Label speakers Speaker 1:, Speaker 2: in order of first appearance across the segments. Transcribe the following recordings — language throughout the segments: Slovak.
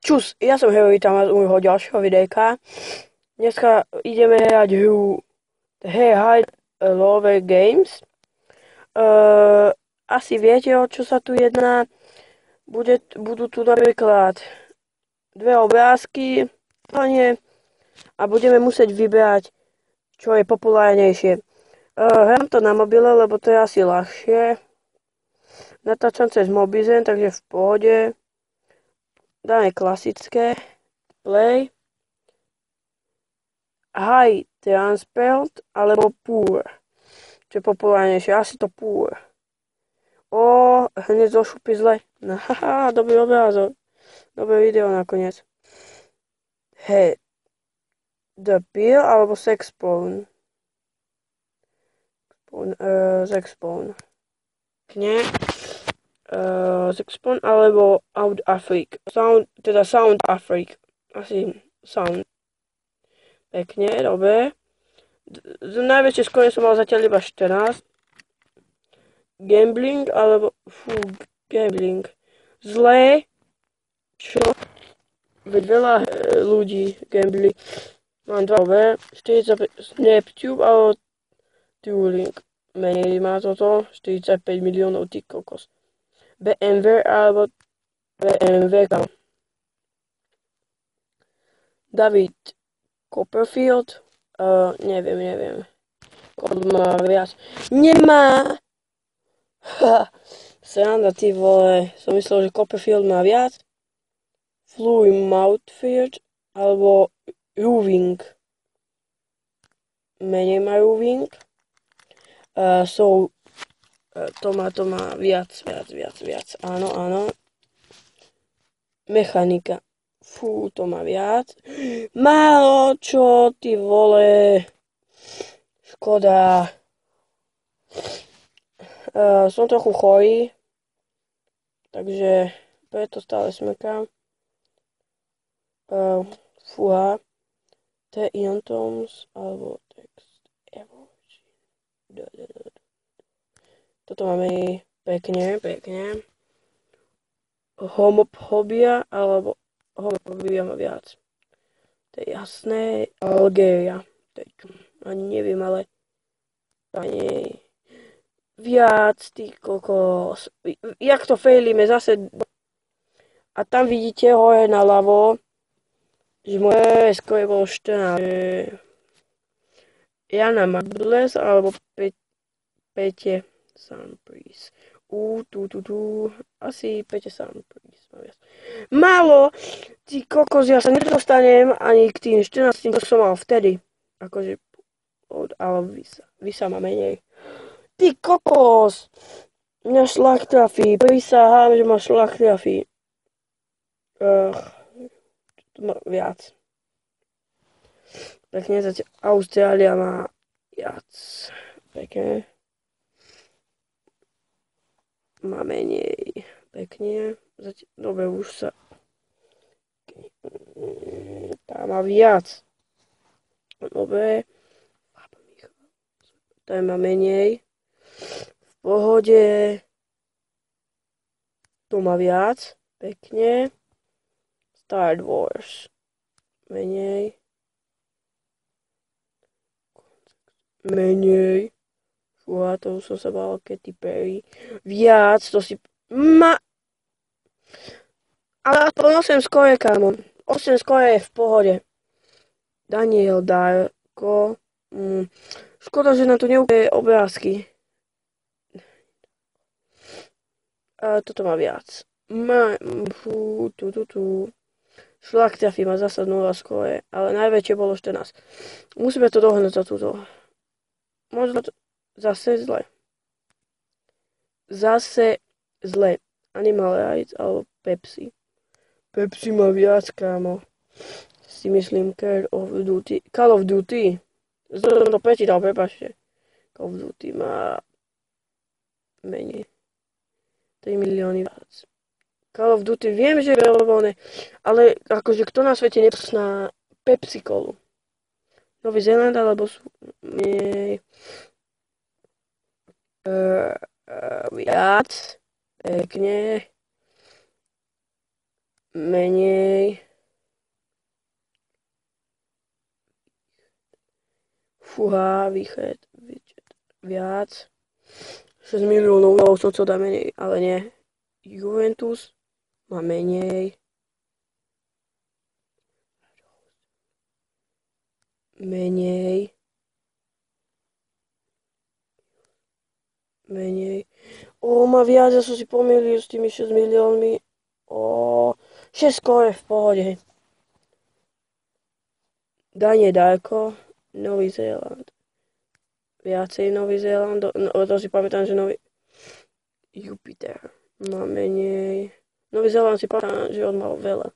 Speaker 1: Čus, ja som Hero, vítam vás u môjho ďalšieho videjka. Dneska ideme hrať hru Hey Hide Love Games. Asi viete, o čo sa tu jedná. Budú tu napríklad dve obrázky a budeme musieť vybrať, čo je populárnejšie. Hrám to na mobile, lebo to je asi ľahšie. Natáčam cez Mobizen, takže v pohode. Dáme klasické. Play. High Transparent alebo Poor. Čo je populárnejšie? Asi to Poor. Hneď zo šupy zle. Haha, dobrý obrázok. Dobré video nakoniec. Hey. The Pill alebo Sex Porn? Sex Porn. Nie. Sex Porn alebo Out Afrique. Sound Afrique. Asi Sound. Pekne, dobre. Najväčšie skore som mal zatiaľ iba 14. Gambling alebo... gambling. Zlé. Čo? Veď veľa ľudí gambli. Mám 2 dobre. 45 Snaptube alebo Turing. Menej má toto. 45 miliónov, ty kokos. BMW alebo BMW. David Copperfield? Neviem. Koľko má viac? Nemá! Sranda, ty vole. Som myslel, že Copperfield má viac. Flui Mouthfield alebo Roving. Menej má Roving. To má viac. Áno. Mechanika. Fú, to má viac. Málo, čo, ty vole. Škoda. Som trochu chorý. Takže preto stále smrkám. Fúha. T-Iontoms alebo Text Evolution. Toto máme pekne. Homophobia alebo homofobia má viac. To je jasné. Algéria. Ani neviem, ale ani viac, ty kokos. Jak to failíme zase. A tam vidíte hore naľavo, že moje skore bolo 14. Jana Magdles alebo Pete Sunprise. Asi Pete Sunprise. Málo! Ty kokos, ja sa nedostanem ani k tým 14, čo som mal vtedy. Akože, ale Visa má menej. Ty kokos! Mňa šlak trafí. Prisahám, že ma šlak trafí. To má viac. Pekne, zatiaľ Austrália má viac. Pekne. Má menej. Pekne. Dobre, už sa... Tá má viac. Dobre. Tá má menej. V pohode. To má viac. Pekne. Star Wars. Menej. Fúha, to už som sa bál, Katy Perry. Viac, to si... Ale aspoň 8 skore, kámo. 8 skore je v pohode. Daniel Darko. Škoda, že na to neúplne obrázky. Toto má viac. Šlak trafí má zasa 0 skore, ale najväčšie bolo 14. Musíme to dohnúť za túto. Možno to zase zle. Animal Rights alebo Pepsi. Pepsi má viac, kámo. Si myslím Call of Duty. Som to prečítal, prepáčte. Call of Duty má menej. 3 milióny viac. Call of Duty, viem, že je veľmi, ale akože kto na svete nepozná Pepsi Colu? Nový Zéland alebo viac. Pekne. menej, fúha, viac, 6 miliónov, to co dá menej, ale nie. Juventus má menej, menej, má viac, ja som si pomýlil s tými 6 miliónmi, 6 skóre v pohode. Danie Darko, Nový Zéland. Viacej Nový Zéland, to si pamätám, že Jupiter má menej. Nový Zéland si pamätám, že on mal veľa.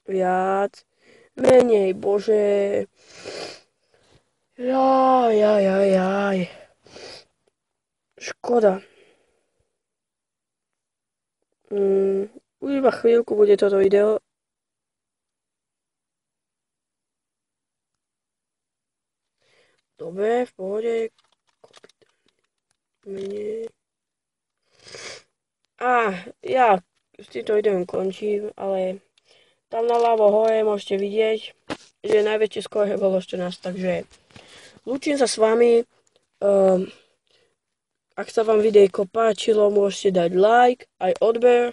Speaker 1: Viac, menej, bože. Jaj. Škoda. Už iba chvíľku bude toto video. Dobre, v pohode. Menej. Ja s týmto videom končím, ale tam naľavo hore môžete vidieť, že najväčšie skóre bolo 14, takže lúčim sa s vami. Ak sa vám videjko páčilo, môžete dať like, aj odber.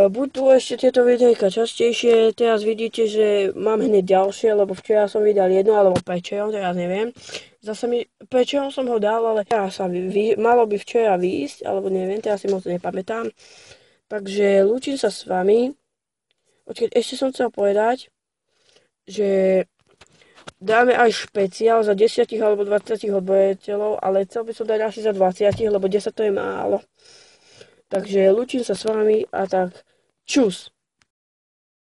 Speaker 1: Budú ešte tieto videjka častejšie, teraz vidíte, že mám hneď ďalšie, lebo včera som vydal jedno, alebo Patreon, teraz neviem. Zase Patreon som ho dal, ale teraz malo by včera výjsť, alebo neviem, teraz si moc nepamätám. Takže lúčim sa s vami. Ešte som chcel povedať, že dáme aj špeciál za 10 alebo 20 odberateľov, ale chcel by som dať asi za 20, lebo 10 to je málo. Takže lúčim sa s vami a tak čus.